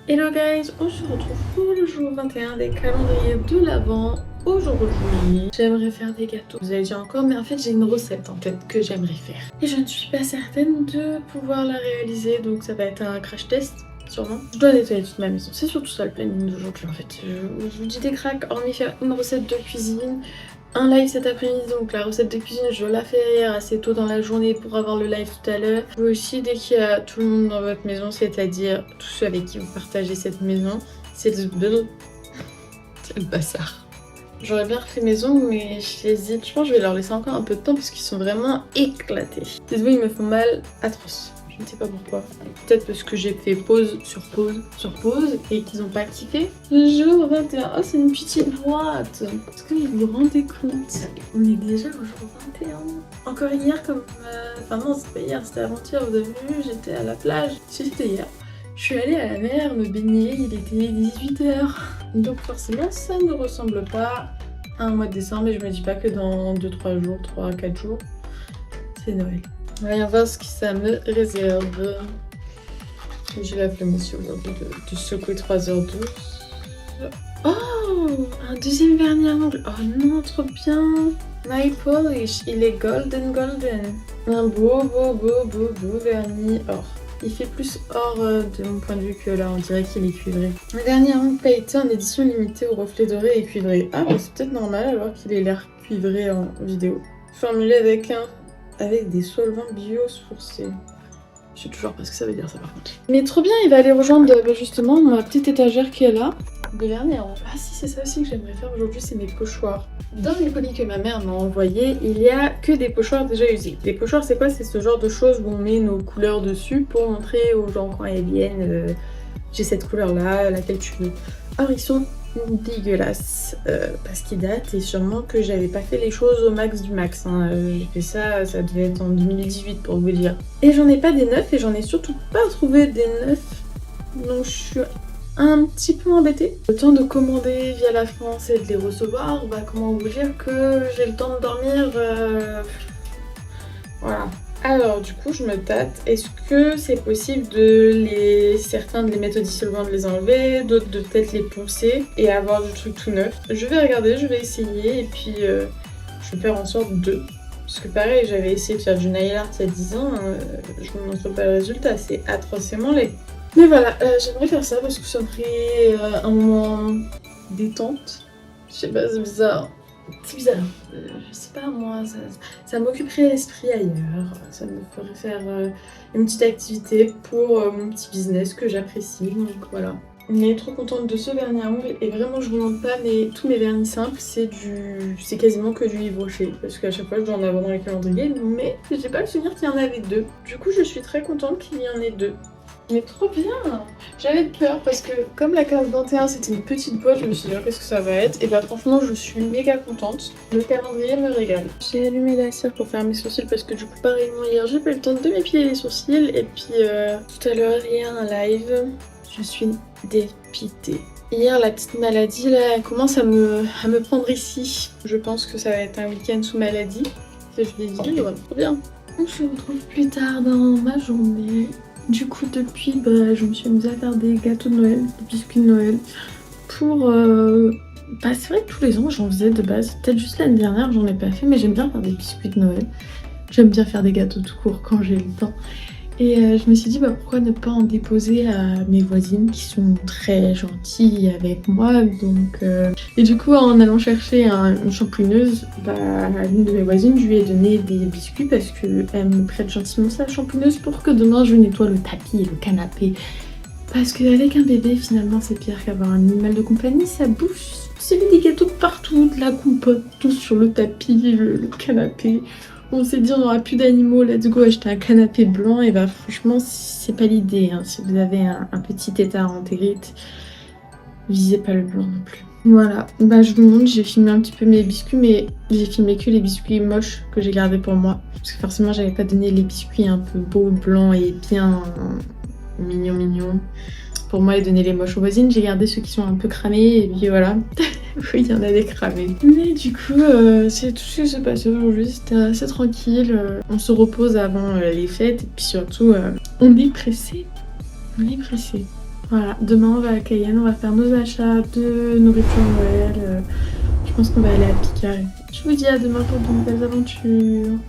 Hello guys, on se retrouve pour le jour 21 des calendriers de l'Avent. Aujourd'hui, j'aimerais faire des gâteaux. Vous allez dire encore, mais en fait j'ai une recette en tête que j'aimerais faire. Et je ne suis pas certaine de pouvoir la réaliser, donc ça va être un crash test. Sûrement. Je dois nettoyer toute ma maison, c'est surtout ça le planning d'aujourd'hui en fait. Je vous dis des cracks, hormis faire une recette de cuisine, un live cet après-midi, donc la recette de cuisine je la fais assez tôt dans la journée pour avoir le live tout à l'heure. Vous aussi, dès qu'il y a tout le monde dans votre maison, c'est-à-dire tous ceux avec qui vous partagez cette maison, c'est le bazar. J'aurais bien refait maison, mais j'hésite. Je pense que je vais leur laisser encore un peu de temps parce qu'ils sont vraiment éclatés. Ces deux, ils me font mal atroce. Je ne sais pas pourquoi. Peut-être parce que j'ai fait pause sur pause sur pause et qu'ils n'ont pas kiffé. Le jour 21. Oh, c'est une petite boîte. Est-ce que vous vous rendez compte? On est déjà au jour 21. Encore hier, comme. Enfin, non, c'était pas hier, c'était avant-hier. Vous avez vu, j'étais à la plage. Si, c'était hier. Je suis allée à la mer me baigner, il était 18h. Donc, forcément, ça ne ressemble pas à un mois de décembre. Et je me dis pas que dans 2-3 jours, 3-4 jours, c'est Noël. Voyons voir ce que ça me réserve. J'ai la flemme aussi aujourd'hui de secouer 3h12. Oh, un deuxième vernis à ongles. Oh non, trop bien. My polish, il est golden. Un beau vernis or. Il fait plus or de mon point de vue que là, on dirait qu'il est cuivré. Le dernier ongle pailleté en édition limitée au reflet doré et cuivré. Ah, mais c'est peut-être normal alors qu'il ait l'air cuivré en vidéo. Formulé avec des solvants biosourcés. Je sais toujours pas ce que ça veut dire ça par contre. Mais trop bien, il va aller rejoindre justement ma petite étagère qui est là. De vernis à ongles. Ah si, c'est ça aussi que j'aimerais faire aujourd'hui, c'est mes pochoirs. Dans les colis que ma mère m'a envoyés, il y a que des pochoirs déjà usés. Les pochoirs, c'est quoi? C'est ce genre de choses où on met nos couleurs dessus pour montrer aux gens quand elles viennent j'ai cette couleur là, laquelle tu veux. Or ils sont dégueulasses parce qu'ils datent et sûrement que j'avais pas fait les choses au max du max. Hein. J'ai fait ça, ça devait être en 2018 pour vous dire. Et j'en ai pas des neufs et j'en ai surtout pas trouvé des neufs. Donc je suis un petit peu embêtée. Le temps de commander via la France et de les recevoir, bah comment vous dire que j'ai le temps de dormir. Voilà. Alors du coup je me tâte, est-ce que c'est possible certains de les mettre au dissolvant, de les enlever, d'autres de peut-être les poncer et avoir du truc tout neuf. Je vais regarder, je vais essayer et puis je vais faire en sorte de... Parce que pareil, j'avais essayé de faire du nail art il y a 10 ans, je ne montre pas le résultat, c'est atrocement laid. Mais voilà, j'aimerais faire ça parce que ça me ferait un moment détente. Je sais pas, c'est bizarre. C'est bizarre, je sais pas moi, ça m'occuperait l'esprit ailleurs, ça me ferait faire une petite activité pour mon petit business que j'apprécie, donc voilà. Mais trop contente de ce vernis à ongles et vraiment je vous montre pas mais tous mes vernis simples c'est quasiment que du Yves Rocher parce qu'à chaque fois je dois en avoir dans les calendriers mais j'ai pas le souvenir qu'il y en avait deux. Du coup je suis très contente qu'il y en ait deux. Mais trop bien! J'avais peur parce que comme la case 21 c'était une petite boîte, je me suis dit qu'est-ce que ça va être et bah franchement je suis méga contente. Le calendrier me régale. J'ai allumé la cire pour faire mes sourcils parce que du coup pareillement hier j'ai pas eu le temps de m'épiler les sourcils et puis tout à l'heure il y a un live. Je suis dépitée. Hier la petite maladie là elle commence à me prendre ici. Je pense que ça va être un week-end sous maladie. Que je vais vivre. Trop bien. On se retrouve plus tard dans ma journée. Du coup, depuis, je me suis amusée à faire des gâteaux de Noël, des biscuits de Noël. Pour. C'est vrai que tous les ans, j'en faisais de base. Peut-être juste l'année dernière, j'en ai pas fait, mais j'aime bien faire des biscuits de Noël. J'aime bien faire des gâteaux tout court quand j'ai le temps. Et je me suis dit, pourquoi ne pas en déposer à mes voisines qui sont très gentilles avec moi. Donc, Et du coup, en allant chercher une shampooineuse, à l'une de mes voisines, je lui ai donné des biscuits parce qu'elle me prête gentiment sa shampooineuse pour que demain je nettoie le tapis et le canapé. Parce qu'avec un bébé, finalement, c'est pire qu'avoir un animal de compagnie, ça bouffe. C'est des gâteaux partout, de la compote, tout sur le tapis, le canapé. On s'est dit on n'aura plus d'animaux, let's go acheter un canapé blanc et franchement c'est pas l'idée. Hein. Si vous avez un petit état entérite, visez pas le blanc non plus. Voilà, je vous montre, j'ai filmé un petit peu mes biscuits mais j'ai filmé que les biscuits moches que j'ai gardés pour moi. Parce que forcément j'avais pas donné les biscuits un peu beaux, blancs et bien mignons. Pour moi et donner les moches aux voisines, j'ai gardé ceux qui sont un peu cramés et puis voilà. Oui, il y en a des cramés. Mais du coup, c'est tout ce qui s'est passé aujourd'hui, c'était assez tranquille. On se repose avant les fêtes et puis surtout, on est pressé. Voilà, demain on va à Cayenne, on va faire nos achats de nourriture Noël. Je pense qu'on va aller à Picard. Je vous dis à demain pour de nouvelles aventures.